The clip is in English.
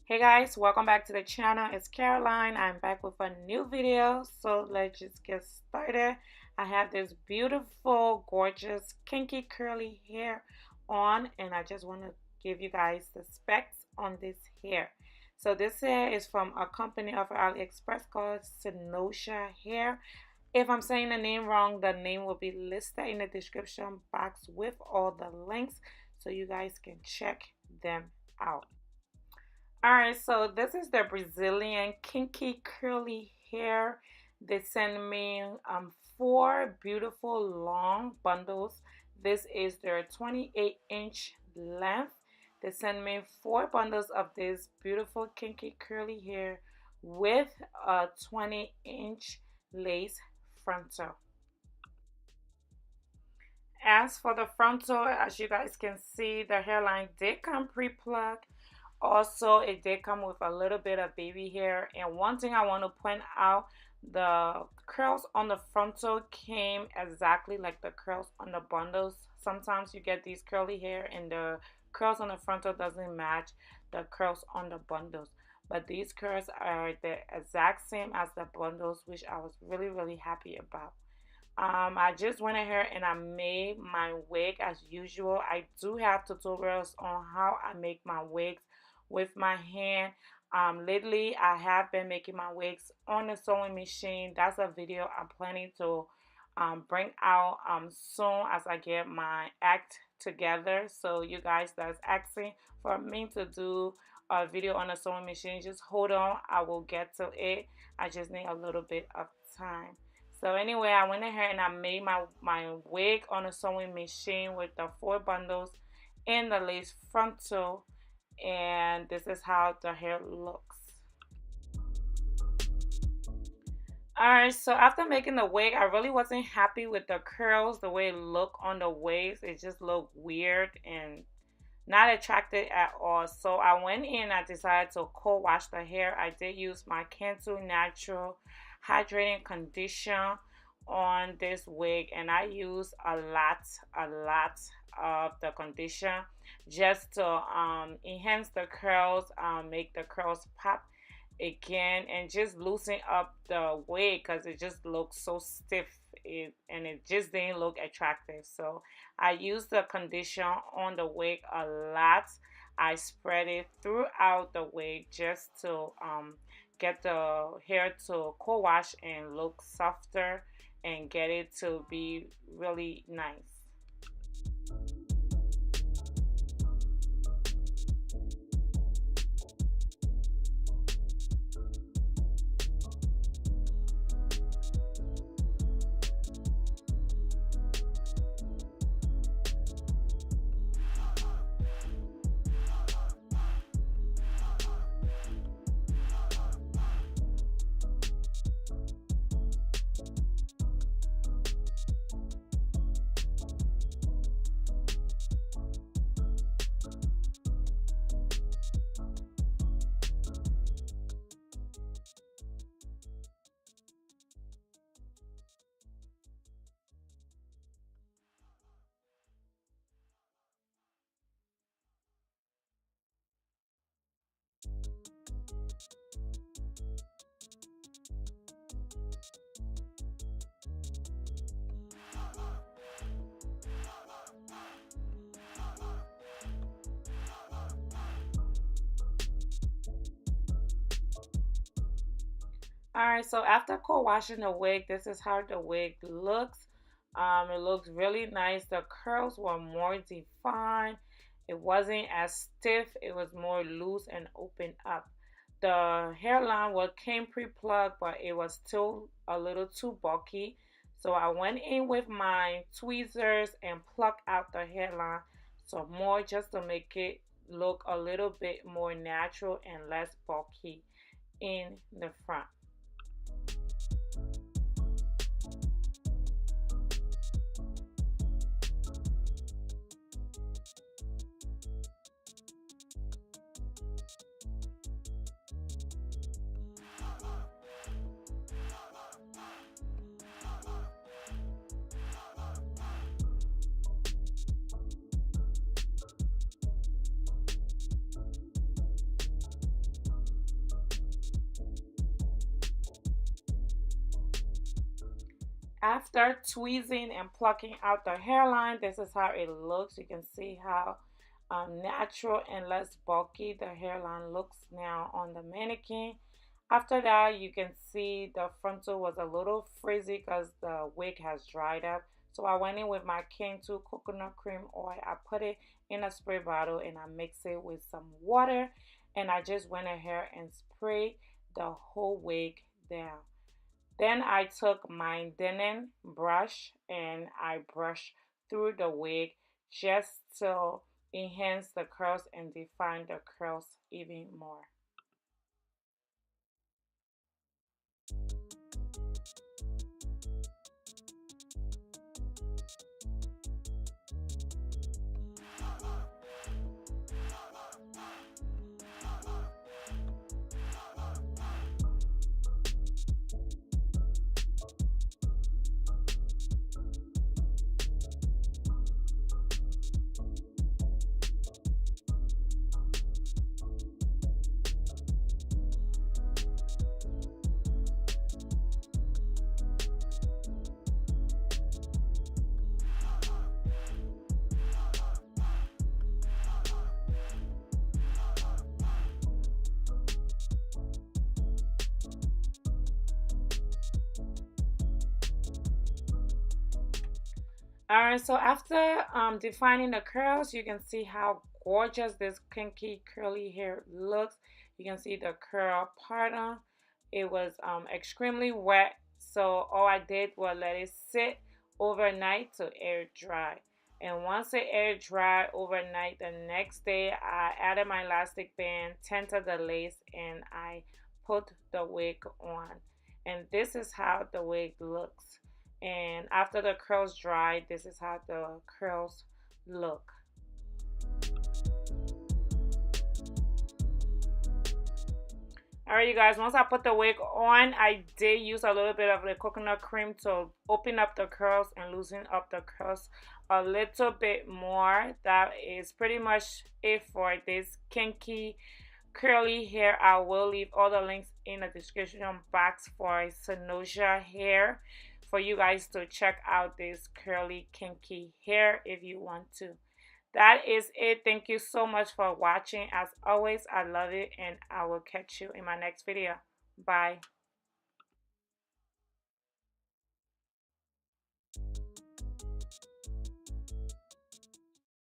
Hey guys, welcome back to the channel. It's Caroline. I'm back with a new video. So let's just get started. I have this beautiful, gorgeous, kinky, curly hair on, and I just want to give you guys the specs on this hair. So this hair is from a company off of AliExpress called Cynosure Hair. If I'm saying the name wrong, the name will be listed in the description box with all the links so you guys can check them out. Alright, so this is the Brazilian kinky curly hair. They send me four beautiful long bundles. This is their 28-inch length. They send me four bundles of this beautiful kinky curly hair with a 20-inch lace frontal. As for the frontal, as you guys can see, the hairline did come pre-plucked. Also, it did come with a little bit of baby hair. And one thing I want to point out, the curls on the frontal came exactly like the curls on the bundles. Sometimes you get these curly hair and the curls on the frontal doesn't match the curls on the bundles. But these curls are the exact same as the bundles, which I was really happy about. I just went ahead and I made my wig as usual. I do have tutorials on how I make my wigs with my hand. Lately I have been making my wigs on the sewing machine. That's a video I'm planning to bring out soon as I get my act together. So you guys that's asking for me to do a video on the sewing machine, just hold on, I will get to it. I just need a little bit of time. So anyway, I went ahead and I made my wig on a sewing machine with the four bundles and the lace frontal, and this is how the hair looks. Alright, so after making the wig, I really wasn't happy with the curls, the way it looked on the waves. It just looked weird and not attractive at all. So I went in, I decided to co-wash the hair. I did use my Cantu Natural Hydrating Conditioner on this wig, and I used a lot of the conditioner just to enhance the curls, make the curls pop again, and just loosen up the wig because it just looks so stiff, and it just didn't look attractive. So I used the conditioner on the wig a lot. I spread it throughout the wig just to get the hair to co-wash and look softer and get it to be really nice. Alright, so after co-washing the wig, this is how the wig looks. It looks really nice. The curls were more defined. It wasn't as stiff. It was more loose and open up. The hairline came pre-plugged, but it was still a little too bulky. So I went in with my tweezers and plucked out the hairline some more just to make it look a little bit more natural and less bulky in the front. After tweezing and plucking out the hairline, this is how it looks. You can see how natural and less bulky the hairline looks now on the mannequin. After that, you can see the frontal was a little frizzy because the wig has dried up. So I went in with my King 2 coconut cream oil. I put it in a spray bottle and I mix it with some water. And I just went ahead and sprayed the whole wig down. Then I took my denim brush and I brushed through the wig just to enhance the curls and define the curls even more. Alright, so after defining the curls, you can see how gorgeous this kinky curly hair looks. You can see the curl pattern. It was extremely wet, so all I did was let it sit overnight to air dry. And once it air dry overnight, the next day I added my elastic band, tinted the lace, and I put the wig on. And this is how the wig looks. And after the curls dry, this is how the curls look. Alright, you guys, once I put the wig on, I did use a little bit of the coconut cream to open up the curls and loosen up the curls a little bit more. That is pretty much it for this kinky curly hair. I will leave all the links in the description box for Cynosure Hair for you guys to check out this curly kinky hair if you want to. That is it. Thank you so much for watching. As always, I love it and I will catch you in my next video. Bye.